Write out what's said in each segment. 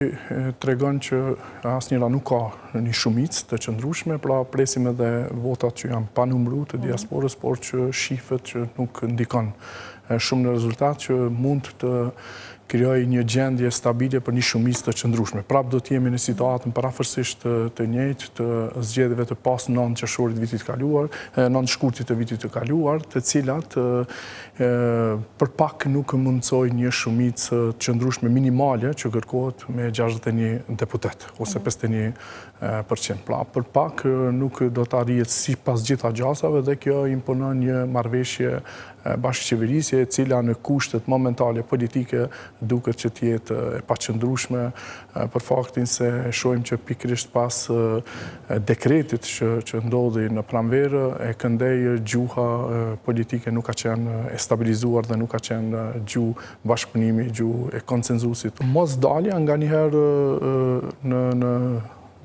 Tregon që asnjëra nuk ka një shumicë të qëndrueshme, pra presim edhe votat që janë pa numëruar të diasporës, por që shifet që nuk ndikon shumë në rezultat, që mund të krijojë një gjendje stabile për një shumicë të qëndrueshme. Prapë do të jemi në situatën parafërsisht të njëjtë të zgjedhjeve të pas 9 qershorit të vitit kaluar, 9 shkurtit të vitit të kaluar, të cilat për pak nuk mundsoi një shumicë të qëndrueshme minimale që kërkohet me 61 deputet ose 51%. Pra, për pak nuk do të arrihet sipas gjitha gjasave dhe kjo imponon një marrëveshje bashkëqeverisje e cila në kushtet momentale politike duket që të jetë e paqëndrueshme për faktin se shohim që pikërisht pas dekretit që ndodhi në pranverë e këndej gjuha politike nuk ka qenë e stabilizuar dhe nuk ka qenë gjuhë bashkëpunimi, gjuhë e konsenzusit. Mosdalja nganjëherë në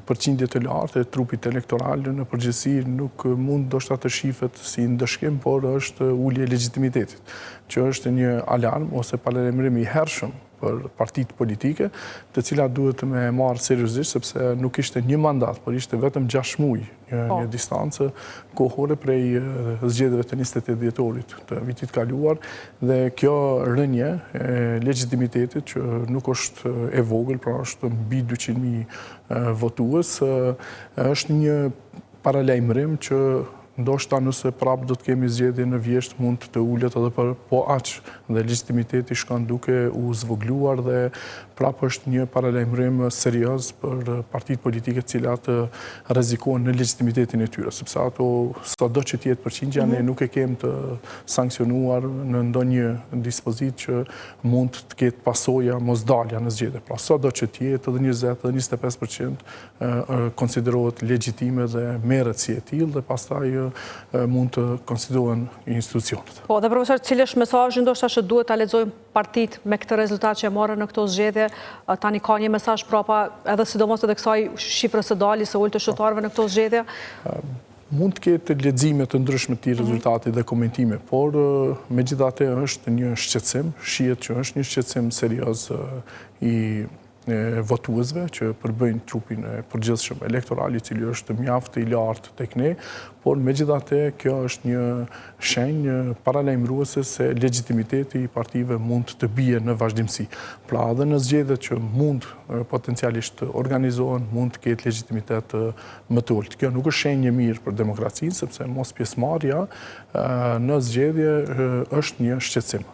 përqindje të lartë e trupit elektoral në përgjithësi nuk mund ndoshta të shifet si ndëshkim, por është ulje e legitimitetit, që është një alarm ose paralajmërim i hershëm për partitë politike, të cilat duhet me marrë seriozisht, sepse nuk ishte një mandat, por ishte vetëm 6 muaj një distancë kohore prej zgjedhjeve të 28 dhjetorit të vitit kaluar, dhe kjo rënje e legitimitetit që nuk është e vogël, pra është mbi 200.000 votues, është një paralajmërim që ndoshta nëse prapë do të kemi zgjedhje në vjesht mund të ulet edhe për po aq dhe legitimiteti shkon duke u zvogluar dhe prapë është një paralajmërim serioz për partitë politike të cilat rrezikojnë në legitimitetin e tyre, sepse ato sado që të jetë përqindja ne nuk e kemi të sankcionuar në ndonjë dispozitë që mund të ketë pasoja mosdalja në zgjedhje. Pra sado që të jetë edhe 20 edhe 25% konsiderohet legjitime dhe merret si e tillë dhe pastaj mund të konsiderohen institucionet. Po, dhe profesor, cili është mesazhi ndoshta që duhet ta lexojmë partitë me këtë rezultat që e morën në këto zgjedhje? Tani ka një mesazh prapa edhe sidomos edhe kësaj shifrës së daljes së ulët të shqiptarëve në këto zgjedhje? Mund të ketë lexime të ndryshme të rezultatit dhe komentime, por megjithatë është një shqetësim, shihet që është një shqetësim serioz i votuesve që përbëjnë trupin e përgjithshëm elektoral i cili është mjaft i lartë tek ne, por megjithatë kjo është një shenjë paralajmëruese se legitimiteti i partive mund të bie në vazhdimsi. Pra edhe në zgjedhjet që mund potencialisht të organizohen, mund të ketë legitimitet më të ulët. Kjo nuk është shenjë e mirë për demokracinë, sepse mos pjesëmarrja në zgjedhje është një shqetësim.